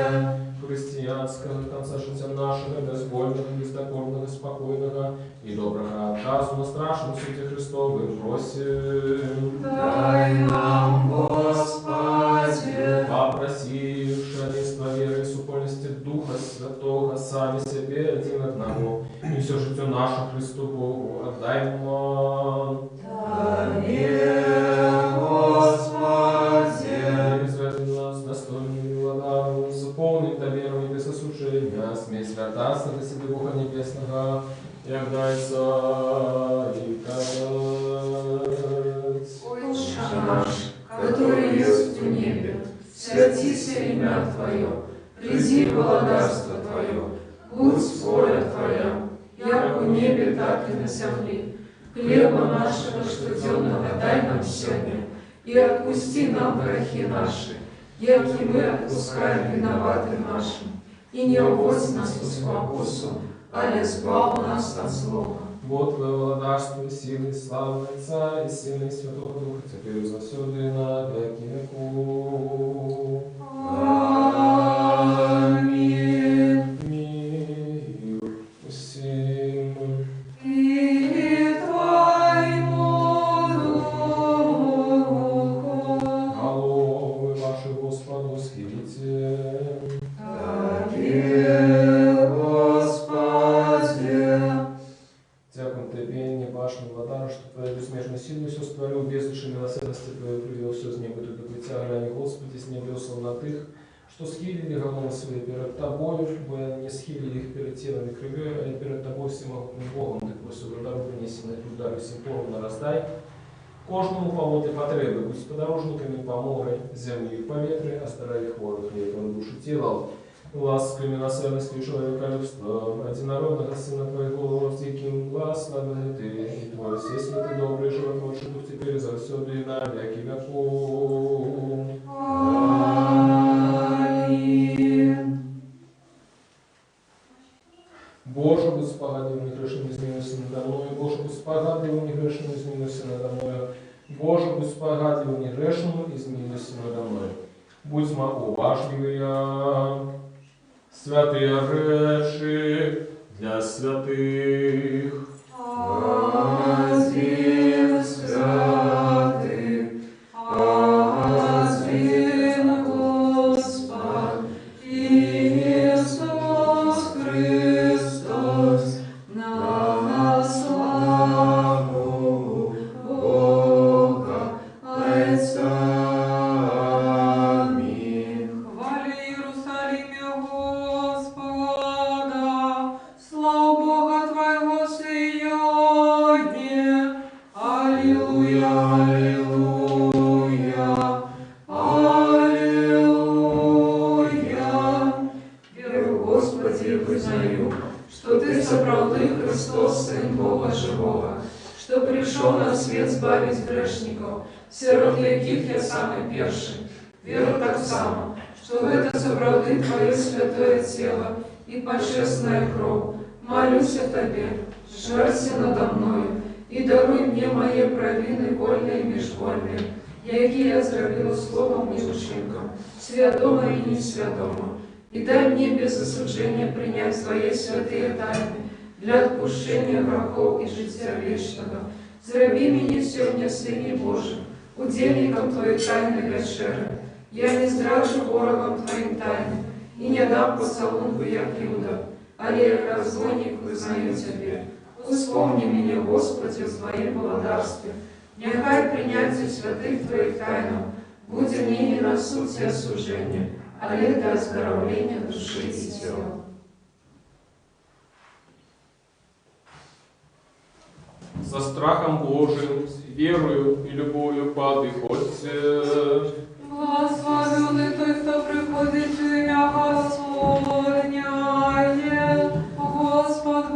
Християнского конца життя нашего, безвольного, бездокорного, спокойного и доброго отказу на страшном суде Христовым просим. Дай нам, Господи. Попроси шаренства веры и супольности Духа Святого сами себе один одного, и все житие наше Христу Богу отдай нам. Дай, Господи. Израиль нас достойными владами, заполни довером небесослужения, смей святаться до себе Бога Небесного, и отдайся и кадать. Отче наш, который есть в небе, святися имя Твое, приди благодарство Твое, будь воля Твоя, як у небе, так и на земле. Хлеба нашего ежедневного дай нам сегодня, и отпусти нам грехи наши, яки мы отпускаем виноватым нашим. И не уводь нас в искусу, але избав нас от злого. Вот Твое владарство, силы, славы Отца и Сына и Святого Духа, теперь и завсёды и на веки веков. Аминь. Мир всем. И Твоему Духу. Головы ваши Господу схилите. Дякуем Тебе, небашный владар, что Твоя безмежная сила все створил, без души милосердности Твое привел все с неба, Ты притя, глянь, Господи, с небес на тых, что схилили головы свои перед Тобою, бо не схилили их перед телами кривей, а перед Тобой всемогутним Богом, Ты просил дару принесенных удару всем поровну раздай. Кожному поводле потреби, будь подорожниками по морю, землі и поветрі, а здоровья хворых летом души тела. Лаской милосердностью человеколюбства, одинородного Сына Твоего, с диким благословен Ты, и Твой всесвятый ты добрый животворчий Дух теперь за всюду и на веки веков. Аминь. Боже, будь спогадлив негрешным, изменился надо мною, Боже, будь спогадлив негрешным, изменился надо мною, Боже, будь спогадлив негрешным, изменился надо мною. Будь уважливый, святые речи для святых. Один святый, один Господь, Иисус Христос, на славу Бога Отца. Аминь. Хвали Иерусалиме Господа, слава Бога Твоего сегодня. Аллилуйя, аллилуйя, аллилуйя. Верую, Господи, и вызнаю, что Ты соправды Христос, Сын Бога Живого, что пришел на свет сбавить грешников, сирот яких я самый первый. Веру так само, что в это соправды Твое святое тело и почестная кровь. Молюсь о Тебе, жалься надо мною, и даруй мне мои провины вольные и межвольные, які я зробила словом и учинком, святомо и несвятомо. И дай мне без осуждения принять Твои святые тайны для отпущения грехов и життя вечного. Зроби меня сегодня, Сыне Божий, удельником Твоей тайны вечеры. Я не здражу ворогом Твоим тайны и не дам поцелунку, як Иуда, але як разбойник вызнаю Тебе. Вспомни меня, Господи, в Твоем благодарстве. Нехай принятие святых Твоих тайн будет мне не на суд и осуждение, але для оздоровления души и тела. Со страхом Божиим, верою и любовью подыходьте. Благословенный той, кто приходит в имя Господня, Господь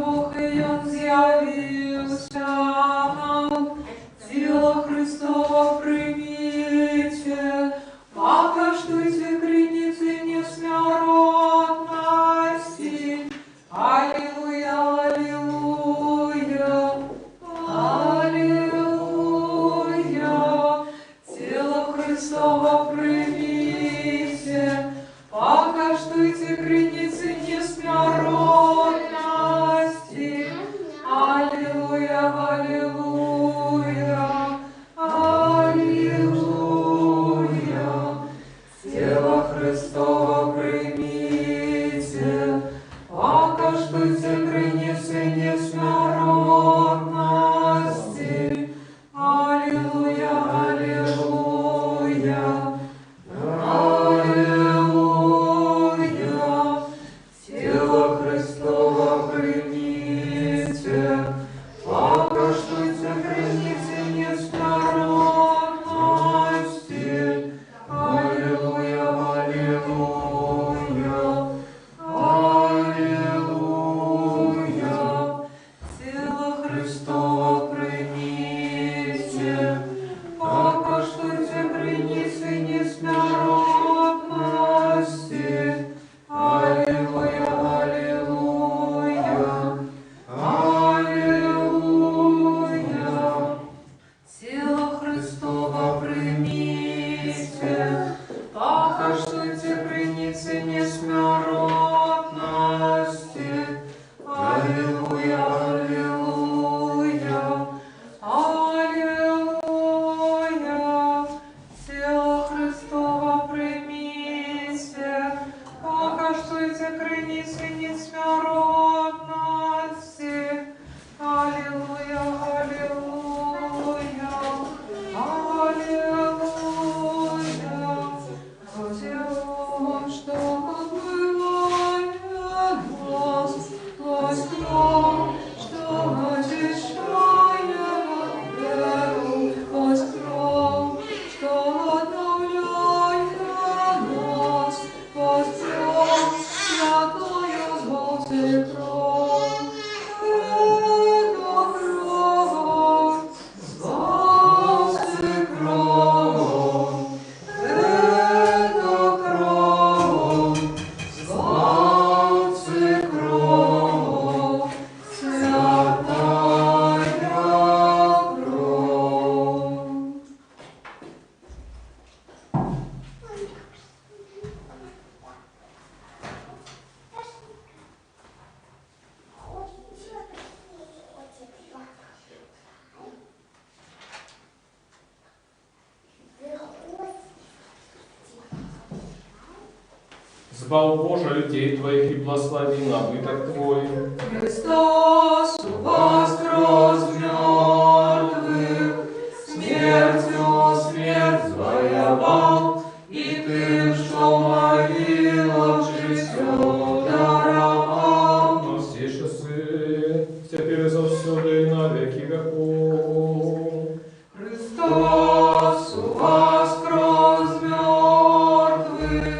Збав Боже людей Твоих и благослови набыток Твой. Христос воскрес мертвых, смертью смерть завоевал, и Ты, что в могилах житье даровал. Но все часы, теперь за всюду и на веки веков. Христос воскрес мертвых,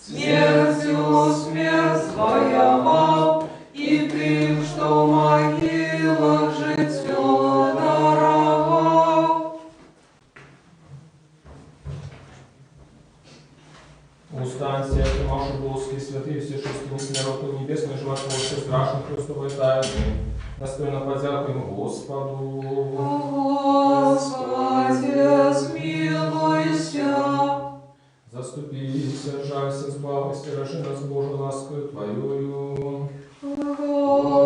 смертью смерть завоевал, и Ты, что в могилах житье даровал. Устаньте, Машу Волжские святые, все шестые несмертные небесные, животворцы, страшных Христовой тайны. Достойно подякуем Господу. Господи, смилуйся. Заступися, жалься, избавься, рожи нас, Боже, ласкою Твоею.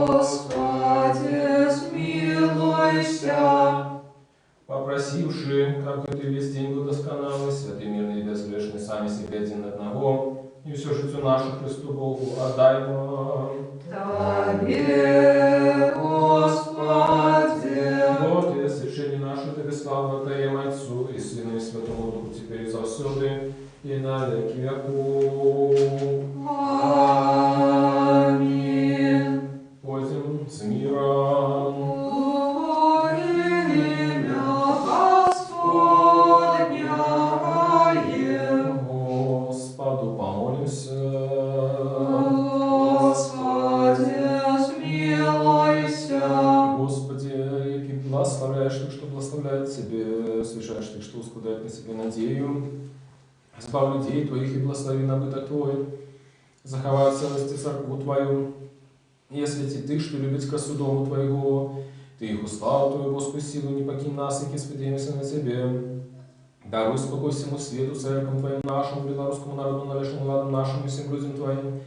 Господи, смилуйся. Попросивши, как Ты весь день был досконалый, святый, мирный и безгрешный, сами себе один одного, и все житию наше Христу Богу отдай нам. Тебе, Господи. Вот и освящение наше Тебе славу отдаем Отцу и Сыну и Святому Духу, теперь и завсёды, и на веки веков. Аминь. Пойдем с миром. Имя Господня Господу помолимся. Господи, смилуйся. Господи, яки благословляешь Ты, что благословляет Тебе, освящаешь Ты, что ускладает на себе надею. Избав людей Твоих и благослови набыток Твой. Заховай в целости церкву Твою. И освети Ты, что любить красу дому Твоего. Ты их услал Твою Божскую силу, не покинь нас, и святимся на Тебе. Даруй спокой всему свету, церквам Твоим нашему, белорусскому народу, належному ладу нашему и всем людям Твоим.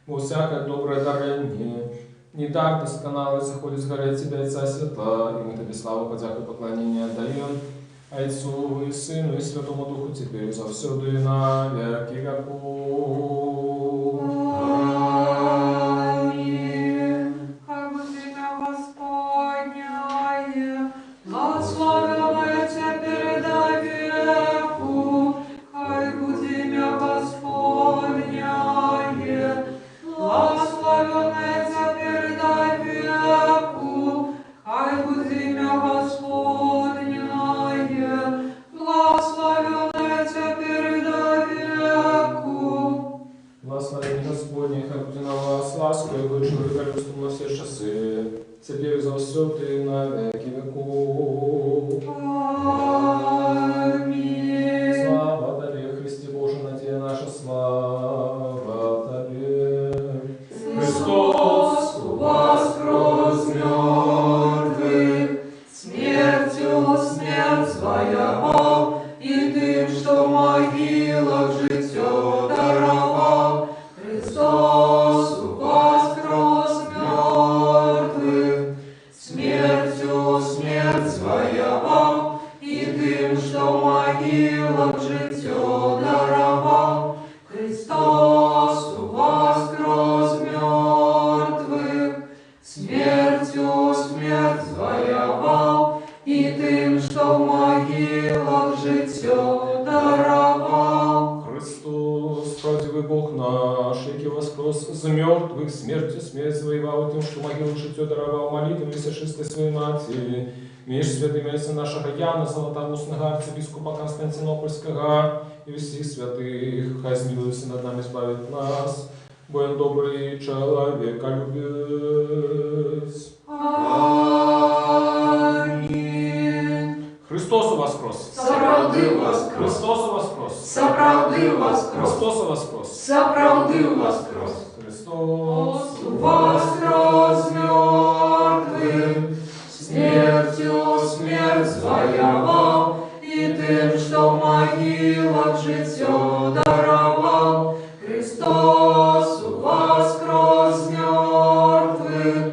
Во всякое доброе дарение. Не дар досконалый заходит с горы от Тебя, Отца Святла, и мы Тебе славу, подяку и поклонение отдаем. Отцу и Сыну и Святому Духу, теперь и завсёды и на веки веков. Аминь. Как бы имя Господня, Благословенное теперь до веку, хай будет имя Господня. Благословенное теперь до веку, хай будет имя Господня. Благословенное теперь до веку. Благословение Господне, хай буде на вас ласкою, і вичили королівством на всі часи, теперь и завсёды и на веки веков. Аминь. Слава Тебе, Христе Боже, надея наша, слава Тебе. Христос воскрес мертвых, смертью смерть завоевал, и Ты, что в могилах житье даровал. Христос воскрес мертвых, смертю смерть звоював, і тим, що в могилах життя даровав. Христос, правдивый Бог наш, який воскрес из мертвых, смертью смерть завоевал, тем, что могилу життя даровал, молитвами всешистой своей матери, між святими отця нашого Яна, Золотоустного арцебископа Константинопольского и всех святых, хай смилуется над нами, избавит нас, бо он добрый человека любец. Амінь. Христос воскрес! Заправдив воскрес! Христос воскрес! Заправдив воскрес! Христос воскрес! Заправдив воскрес! Христос Воскрес мертвых, смертью смерть звоював, і тим, що в могилах життя даровав. Христос воскрес мертвых,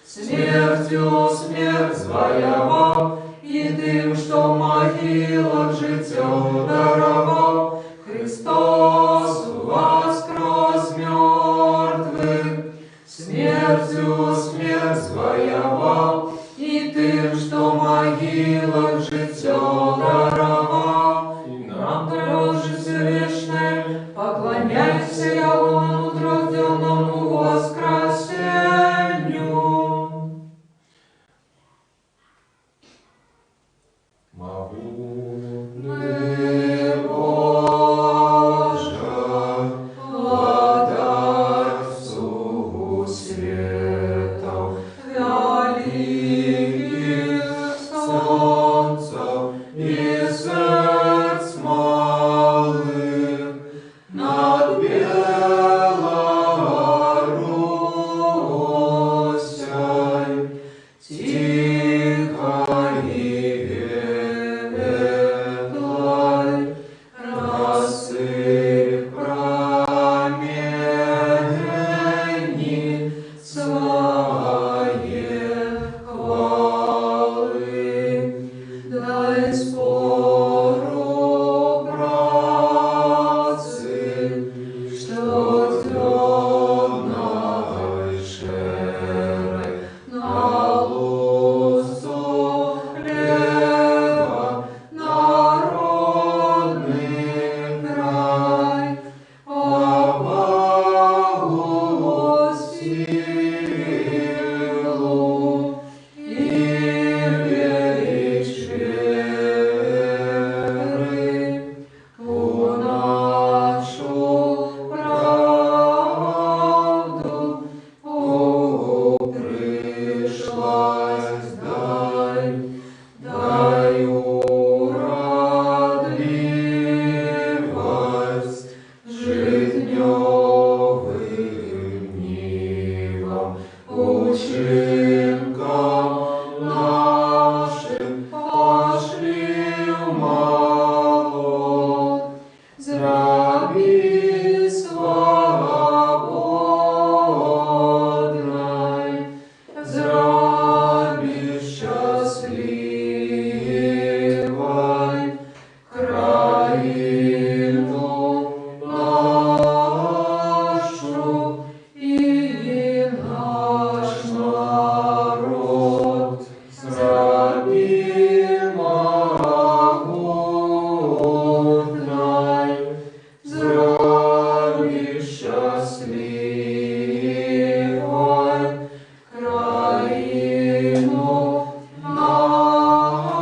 смертью смерть звоював, і тим, що в могилах життя даровав. Христос воскрес мертвых, смертью смерть звоював, і тим, що в могилах життя даровав. и Нам нам Божице вечне, поклоняйся явному тройденному воскресенью. могутный Боже, Отцу светов, великих солнцев и сердц малых, над Белорусей, тихой и ветлой, рассыпь промени своей хвалы. Дай спору працы, что темной шерой на лузу хлеба народный край, обогу силу и вечеры, у нашу правду пришлась дай, дай уродливость житневым нивам, учинкам нашим пошли в молот, зраби свободной, зраби счастливой, краину нашу и наш народ, зраби могутной, зраби счастливой, краину нашу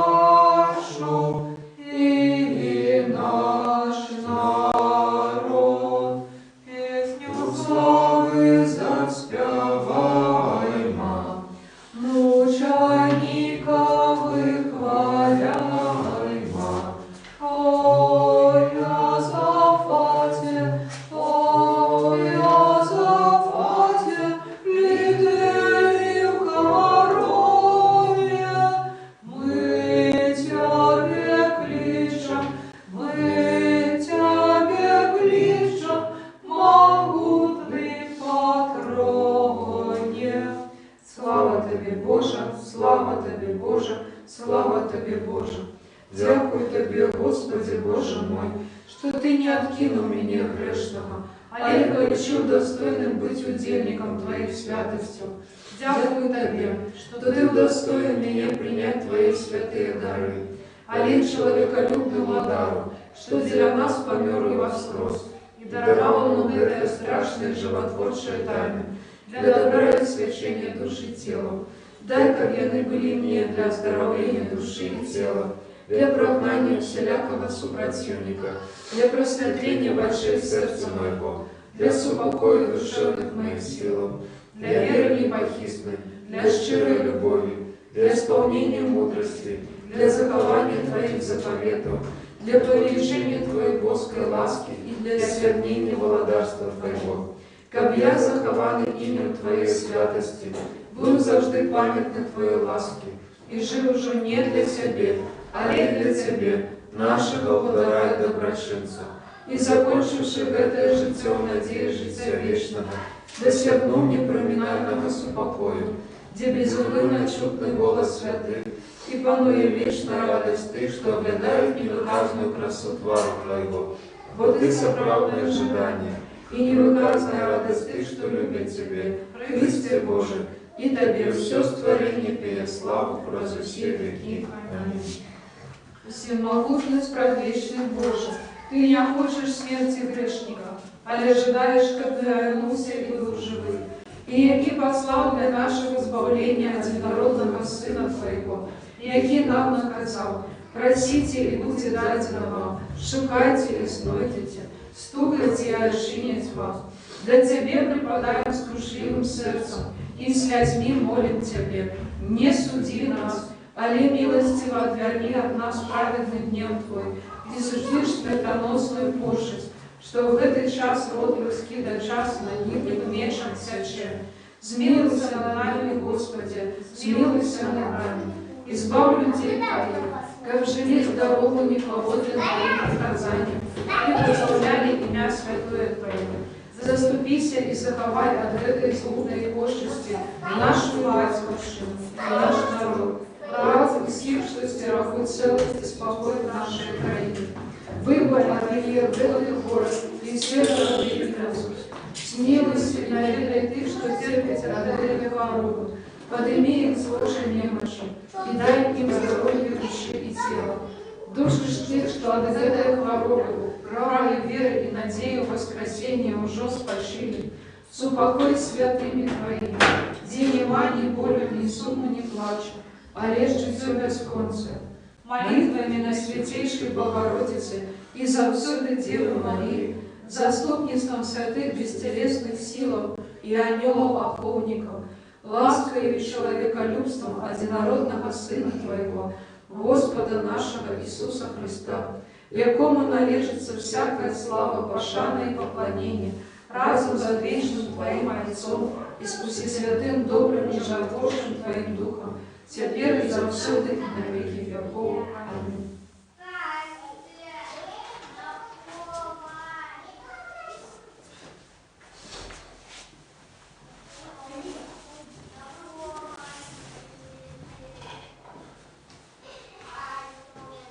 и наш народ. Песню Славы заспеваймо, мучеников выхваляймо. Ой, Иосафате, лидей в короне, мы тебе кличем, могутный патроне. Слава тобі, Боже, слава тобі, Боже, слава тобі, Боже. Дякую тобі, Господи, Боже мой, що ти не откинув мене грешного, а я хочу достойным быть удельником Твоих святостей. Дякую Тебе, что Ты удостоил меня принять Твои святые дары. Олень человеколюбному дару, что для нас помер и воскрес, и даровал нам это страшное животворчее тайны, для добра и священия души и тела. Дай, как яны были мне для оздоровления души и тела, для прогнания всякого супротивника, для просветления больших сердца моего, для супокоя душевных моих сил, для веры непохитной, для щирой любови, для исполнения мудрости, для закования Твоих заповедов, для повеличения Твоей боской ласки и для свернения володарства Твоего. Каб я захованный именем Твоей святости, буду завжди памятны Твоей ласки, и жив уже не для Тебе, а для Тебе, нашего владара и доброчинца, и закончивши это життя в надеи життя вечного, досягну непроминального супокою, где безуглынно чутный голос святых, и панує вечная радость Ты, что оглядают невыказную красоту твару Твоего, вот Ты соправдное ожидание, и невыказная радость Ты, что любит Тебе, Христе Боже, и Тебе все створение пея славу прозу все веки. Аминь. Всемогутный, справедливый Боже, Ты не хочешь смерти грешника, але ожидаешь, как Ты вернулся и был живый. И яки послал для нашего избавления одинородного Сына Твоего, и яки нам наказал: просите, и будет дадено вам, шукайте, и знойдете, стукайте, и ошинять вам. Да Тебе преподаем с крушливым сердцем, и слезьми молим Тебе, не суди нас, але милостиво отверни от нас праведный гнев Твой, и суждишь смертоносную пошесть, что в этот час род людский до час нагибнет мечом сяче. Смилуйся над нами, Господи, смилуйся над нами, избавь людей Твоих, как жили в дорогу неповодлен Твоим наказанием, и прославляли имя святое Твое. Заступися и заховай от этой злобной пошести нашу батьківщину, наш народ, право всех, что стерегут целость и спокой в нашей краине. Выборь от них белых город и все города и грозу. Смилуйся и наведай Ты, что терпите от этой хворобы, подними их с Божьей немощи и дай им здоровье души и тела. Души тех, что от этой хворобы, крови веры и надею воскресения уже спочили, с упокой святыми Твоими, где нема ни болю, ни сумму, ни плачу, а лишь все без конца. Молитвами на Святейшей Богородице и за всюду Деву Марию, заступництвом святых бестелесных сил и ангелов-охотников, лаской и человеколюбством одинородного Сына Твоего, Господа нашего Иисуса Христа, якому належится всякая слава, пошана и поклонение, разум за вечным Твоим Отцом, и с святым, добрым и животворчим Твоим Духом, теперь и завсюду и на веки веков. Аминь.